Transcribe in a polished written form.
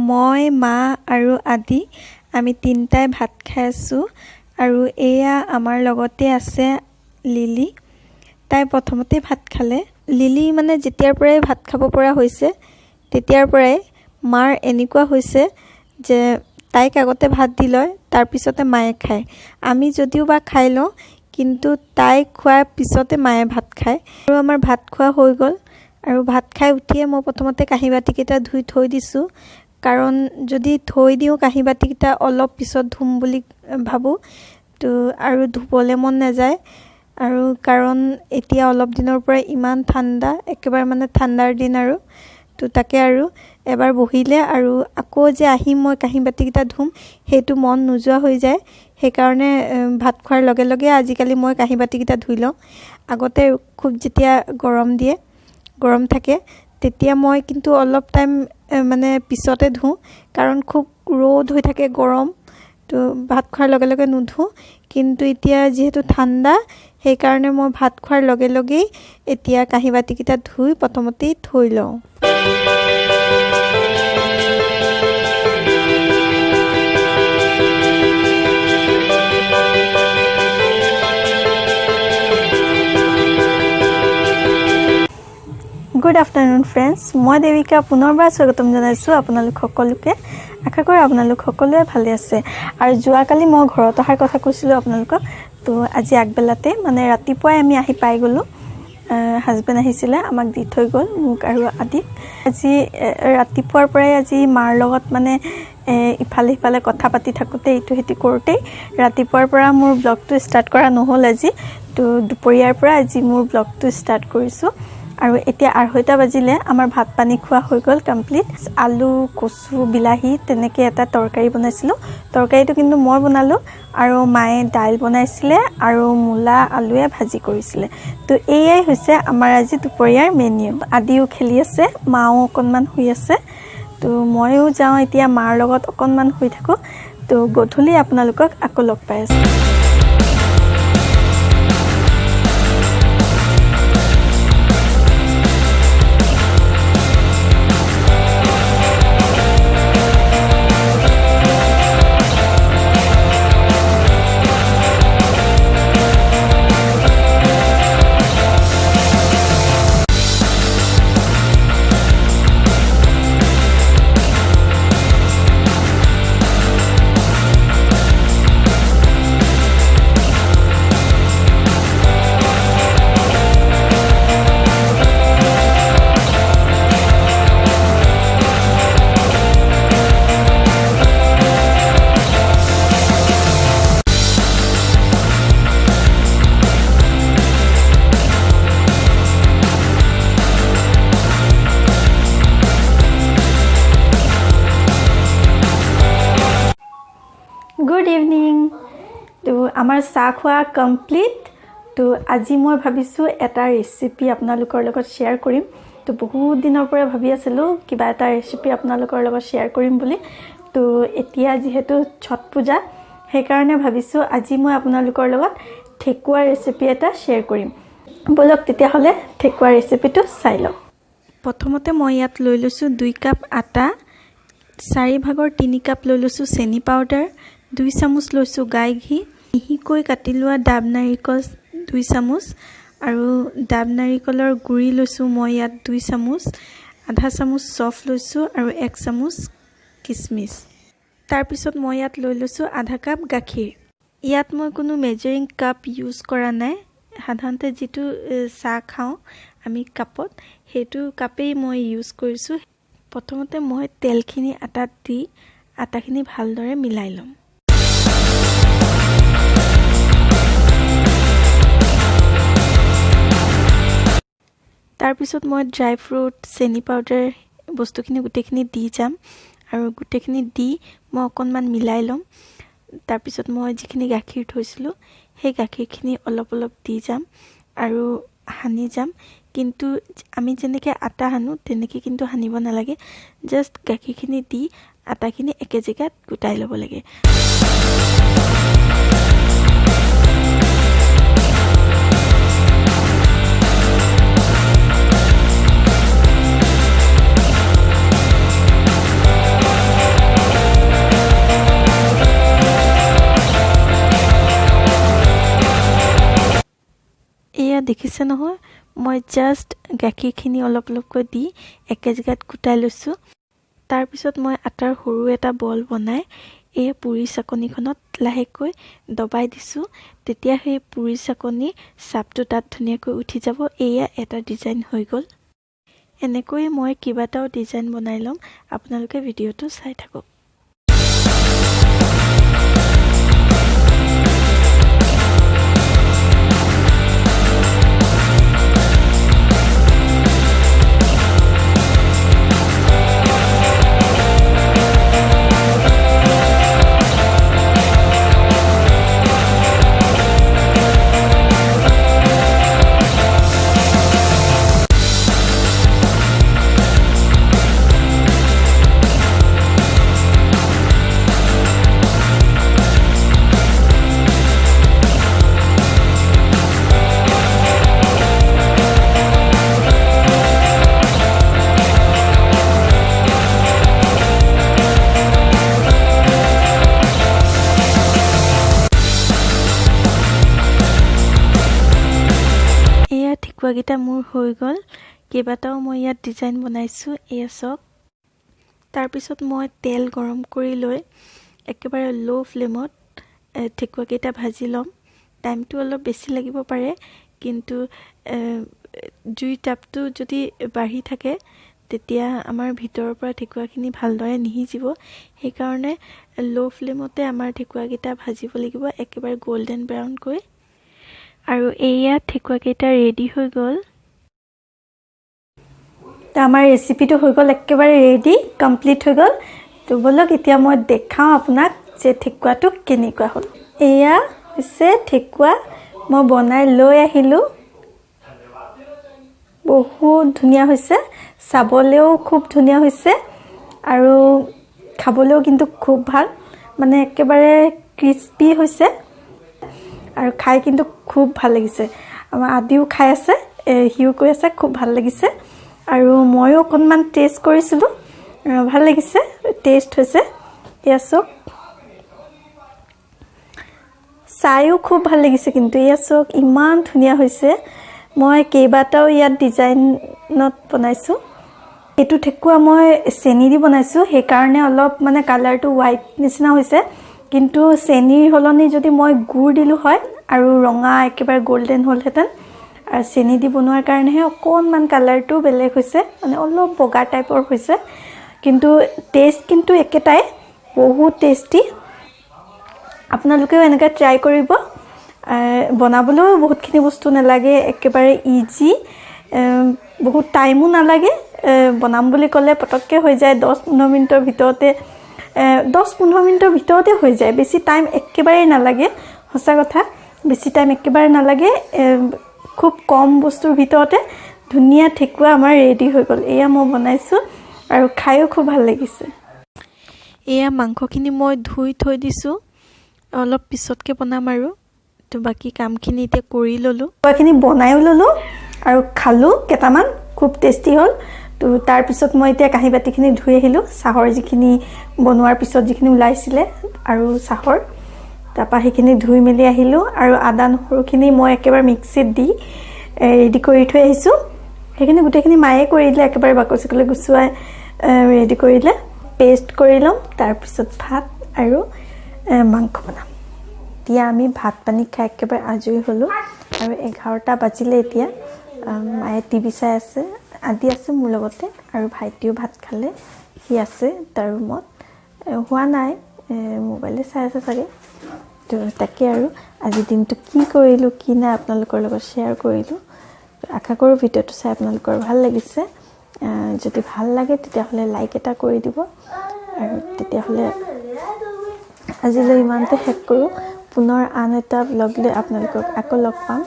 মই মা আৰু আদি আমি তিনিটাই ভাত খাই আছোঁ আৰু এয়া আমাৰ লগতে আছে লিলি। তাই প্ৰথমতে ভাত খালে। লিলি মানে যেতিয়াৰ পৰাই ভাত খাব পৰা হৈছে তেতিয়াৰ পৰাই মাৰ এনেকুৱা হৈছে যে তাইক আগতে ভাত দি লয়, তাৰপিছতে মায়ে খায়। আমি যদিও বা খাই লওঁ, কিন্তু তাই খোৱাৰ পিছতে মায়ে ভাত খায়। আৰু আমাৰ ভাত খোৱা হৈ গ'ল আৰু ভাত খাই উঠিয়ে মই প্ৰথমতে কাঁহী বাতিকেইটা ধুই থৈ দিছোঁ, কাৰণ যদি থৈ দিওঁ কাঁহী বাতিকেইটা অলপ পিছত ধুম বুলি ভাবোঁ তো আৰু ধুবলৈ মন নাযায়। আৰু কাৰণ এতিয়া অলপ দিনৰ পৰা ইমান ঠাণ্ডা, একেবাৰে মানে ঠাণ্ডাৰ দিন আৰু তো তাকে আৰু এবাৰ বহিলে আৰু আকৌ যে আহিম মই কাঁহী বাতিকেইটা ধুম সেইটো মন নোযোৱা হৈ যায়। সেইকাৰণে ভাত খোৱাৰ লগে লগে আজিকালি মই কাঁহী বাতিকেইটা ধুই লওঁ। আগতে খুব যেতিয়া গৰম থাকে তেতিয়া মই কিন্তু অলপ টাইম মানে পিছতে ধুওঁ, কাৰণ খুব ৰ'দ হৈ থাকে, গৰম, তো ভাত খোৱাৰ লগে লগে নুধুওঁ। কিন্তু এতিয়া যিহেতু ঠাণ্ডা সেইকাৰণে মই ভাত খোৱাৰ লগে লগেই এতিয়া কাঁহী বাতিকেইটা ধুই প্ৰথমতেই থৈ লওঁ। গুড আফটাৰনুন ফ্ৰেণ্ডছ, মই দেৱিকা পুনৰবাৰ স্বাগতম জনাইছোঁ আপোনালোক সকলোকে। আশা কৰোঁ আপোনালোক সকলোৱে ভালে আছে। আৰু যোৱাকালি মই ঘৰত অহাৰ কথা কৈছিলোঁ আপোনালোকক, তো আজি আগবেলাতে মানে ৰাতিপুৱাই আমি আহি পাই গ'লোঁ। হাজবেণ্ড আহিছিলে, আমাক দি থৈ গ'ল মোক আৰু আদিক। আজি ৰাতিপুৱাৰ পৰাই আজি মাৰ লগত মানে ইফালে সিফালে কথা পাতি থাকোঁতে ইটো সিটো কৰোঁতেই ৰাতিপুৱাৰ পৰা মোৰ ব্লগটো ষ্টাৰ্ট কৰা নহ'ল আজি। তো দুপৰীয়াৰ পৰা আজি মোৰ ব্লগটো ষ্টাৰ্ট কৰিছোঁ। আৰু এতিয়া 2:30 বাজিলে, আমাৰ ভাত পানী খোৱা হৈ গ'ল কমপ্লিট। আলু, কচু, বিলাহী তেনেকৈ এটা তৰকাৰী বনাইছিলোঁ। তৰকাৰীটো কিন্তু মই বনালোঁ আৰু মায়ে দাইল বনাইছিলে আৰু মূলা আলুৱে ভাজি কৰিছিলে। তো এয়াই হৈছে আমাৰ আজি দুপৰীয়াৰ মেনিউ। আদিও খেলি আছে, মাও অকণমান শুই আছে। তো ময়ো যাওঁ এতিয়া মাৰ লগত অকণমান শুই থাকোঁ। তো গধূলি আপোনালোকক আকৌ লগ পাই আছোঁ। Good evening. তো আমাৰ চাহ খোৱা কমপ্লিট। তো আজি মই ভাবিছোঁ এটা ৰেচিপি আপোনালোকৰ লগত শ্বেয়াৰ কৰিম। তো বহুত দিনৰ পৰা ভাবি আছিলোঁ কিবা এটা ৰেচিপি আপোনালোকৰ লগত শ্বেয়াৰ কৰিম বুলি। তো এতিয়া যিহেতু ছট পূজা, সেইকাৰণে ভাবিছোঁ আজি মই আপোনালোকৰ লগত ঠেকুৱা ৰেচিপি এটা শ্বেয়াৰ কৰিম। ব'লক তেতিয়াহ'লে ঠেকুৱা ৰেচিপিটো চাই লওঁ। প্ৰথমতে মই ইয়াত লৈ লৈছোঁ 2 কাপ আটা, 4 ভাগৰ 3 কাপ লৈ লৈছোঁ চেনি পাউডাৰ, 2 চামুচ লৈছোঁ গাই ঘি, মিহিকৈ কাটি লোৱা ডাব নাৰিকল 2 চামুচ আৰু ডাব নাৰিকলৰ গুড়ি লৈছোঁ মই ইয়াত 2 চামুচ, আধা চামুচ চফ লৈছোঁ আৰু 1 চামুচ কিচমিচ। তাৰপিছত মই ইয়াত লৈ লৈছোঁ আধা কাপ গাখীৰ। ইয়াত মই কোনো মেজাৰিং কাপ ইউজ কৰা নাই। সাধাৰণতে যিটো চাহ খাওঁ আমি কাপত, সেইটো কাপেই মই ইউজ কৰিছোঁ। প্ৰথমতে মই তেলখিনি আটাত দি আটাখিনি ভালদৰে মিলাই ল'ম। তাৰপিছত মই ড্ৰাই ফ্ৰুট, চেনি পাউডাৰ বস্তুখিনি গোটেইখিনি দি যাম আৰু গোটেইখিনি দি মই অকণমান মিলাই ল'ম। তাৰপিছত মই যিখিনি গাখীৰ থৈছিলোঁ সেই গাখীৰখিনি অলপ অলপ দি যাম আৰু সানি যাম। কিন্তু আমি যেনেকৈ আটা সানো তেনেকৈ কিন্তু সানিব নালাগে। জাষ্ট গাখীৰখিনি দি আটাখিনি একে জেগাত গোটাই ল'ব লাগে। দেখিছে নহয় মই জাষ্ট গাখীৰখিনি অলপ অলপকৈ দি একে জেগাত কুটাই লৈছোঁ তাৰ পিছত মই আটাৰ সৰু এটা বল বনাই এই পুৰি চাকনিখনত লাহেকৈ দবাই দিছোঁ তেতিয়া সেই পুৰি চাকনি চাপটো তাত ধুনীয়াকৈ উঠি যাব এয়া এটা ডিজাইন হৈ গ'ল এনেকৈ মই কিবাটাও ডিজাইন বনাই ল'ম আপোনালোকে ভিডিঅ'টো চাই থাকক ঠেকুৱাকেইটা মোৰ হৈ গ'ল কেইবাটাও মই ইয়াত ডিজাইন বনাইছোঁ এয়া চাওক তাৰপিছত মই তেল গৰম কৰি লৈ একেবাৰে লো ফ্লেমত ঠেকুৱাকেইটা ভাজি ল'ম টাইমটো অলপ বেছি লাগিব পাৰে কিন্তু জুই তাপটো যদি বাঢ়ি থাকে তেতিয়া আমাৰ ভিতৰৰ পৰা ঠেকুৱাখিনি ভালদৰে নিসিজিব সেইকাৰণে লো ফ্লেমতে আমাৰ ঠেকুৱাকেইটা ভাজিব লাগিব একেবাৰে গোল্ডেন ব্ৰাউনকৈ আৰু এয়া ঠেকুৱাকেইটা ৰেডি হৈ গ'ল আমাৰ ৰেচিপিটো হৈ গ'ল একেবাৰে ৰেডি কমপ্লিট হৈ গ'ল তো বলক এতিয়া মই দেখাওঁ আপোনাক যে ঠেকুৱাটো কেনেকুৱা হ'ল এয়া হৈছে ঠেকুৱা মই বনাই লৈ আহিলোঁ বহুত ধুনীয়া হৈছে চাবলৈও খুব ধুনীয়া হৈছে আৰু খাবলৈও কিন্তু খুব ভাল মানে একেবাৰে ক্ৰিস্পি হৈছে আৰু খাই কিন্তু খুব ভাল লাগিছে আমাৰ আদিও খাই আছে হিউ কৈ আছে খুব ভাল লাগিছে আৰু ময়ো অকণমান টেষ্ট কৰিছিলোঁ ভাল লাগিছে টেষ্ট হৈছে এয়া চাওক চাইও খুব ভাল লাগিছে কিন্তু এয়া চাওক ইমান ধুনীয়া হৈছে মই কেইবাটাও ইয়াত ডিজাইনত বনাইছোঁ এইটো ঠেকুৱা মই চেনি দি বনাইছোঁ সেইকাৰণে অলপ মানে কালাৰটো হোৱাইট নিচিনা হৈছে কিন্তু চেনিৰ হলনি যদি মই গুড় দিলোঁ হয় আৰু ৰঙা একেবাৰে গোল্ডেন হ'লহেঁতেন আৰু চেনি দি বনোৱাৰ কাৰণেহে অকণমান কালাৰটো বেলেগ হৈছে মানে অলপ বগা টাইপৰ হৈছে কিন্তু টেষ্ট কিন্তু একেটাই বহুত টেষ্টি আপোনালোকেও এনেকৈ ট্ৰাই কৰিব বনাবলৈও বহুতখিনি বস্তু নালাগে একেবাৰে ইজি বহুত টাইমো নালাগে বনাম বুলি ক'লে পটককৈ হৈ যায় 10-15 মিনিটৰ ভিতৰতে 10-15 মিনিটৰ ভিতৰতে হৈ যায় বেছি টাইম একেবাৰে নালাগে সঁচা কথা বেছি টাইম একেবাৰে নালাগে খুব কম বস্তুৰ ভিতৰতে ধুনীয়া ঠেকুৱা আমাৰ ৰেডি হৈ গ'ল এয়া মই বনাইছোঁ আৰু খায়ো খুব ভাল লাগিছে এয়া মাংসখিনি মই ধুই থৈ দিছোঁ অলপ পিছতকৈ বনাম আৰু তো বাকী কামখিনি এতিয়া কৰি ল'লোঁ খোৱাখিনি বনায়ো ল'লোঁ আৰু খালোঁ কেইটামান খুব টেষ্টি হ'ল তো তাৰপিছত মই এতিয়া কাঁহী বাতিখিনি ধুই আহিলোঁ চাহৰ যিখিনি বনোৱাৰ পিছত যিখিনি ওলাইছিলে আৰু চাহৰ তাৰপৰা সেইখিনি ধুই মেলি আহিলোঁ আৰু আদা নহৰুখিনি মই একেবাৰে মিক্সিত দি ৰেডি কৰি থৈ আহিছোঁ সেইখিনি গোটেইখিনি মায়ে কৰি দিলে একেবাৰে বাকচিকলৈ গুচুৱাই ৰেডি কৰি দিলে পেষ্ট কৰি ল'ম তাৰপিছত ভাত আৰু মাংস বনাম এতিয়া আমি ভাত পানী খাই একেবাৰে আজৰি হ'লোঁ আৰু 11টা বাজিলে এতিয়া মায়ে টিভি চাই আছে আদি আছে মোৰ লগতে আৰু ভাইটিও ভাত খালে সি আছে তাৰ ৰুমত হোৱা নাই মোবাইলে চাই আছে চাগে তো তাকে আৰু আজি দিনটো কি কৰিলোঁ কি নাই আপোনালোকৰ লগত শ্বেয়াৰ কৰিলোঁ আশা কৰোঁ ভিডিঅ'টো চাই আপোনালোকৰ ভাল লাগিছে যদি ভাল লাগে তেতিয়াহ'লে লাইক এটা কৰি দিব আৰু তেতিয়াহ'লে আজিলৈ ইমানতে শেষ কৰোঁ পুনৰ আন এটা ব্লগ লৈ আপোনালোকক আকৌ লগ পাম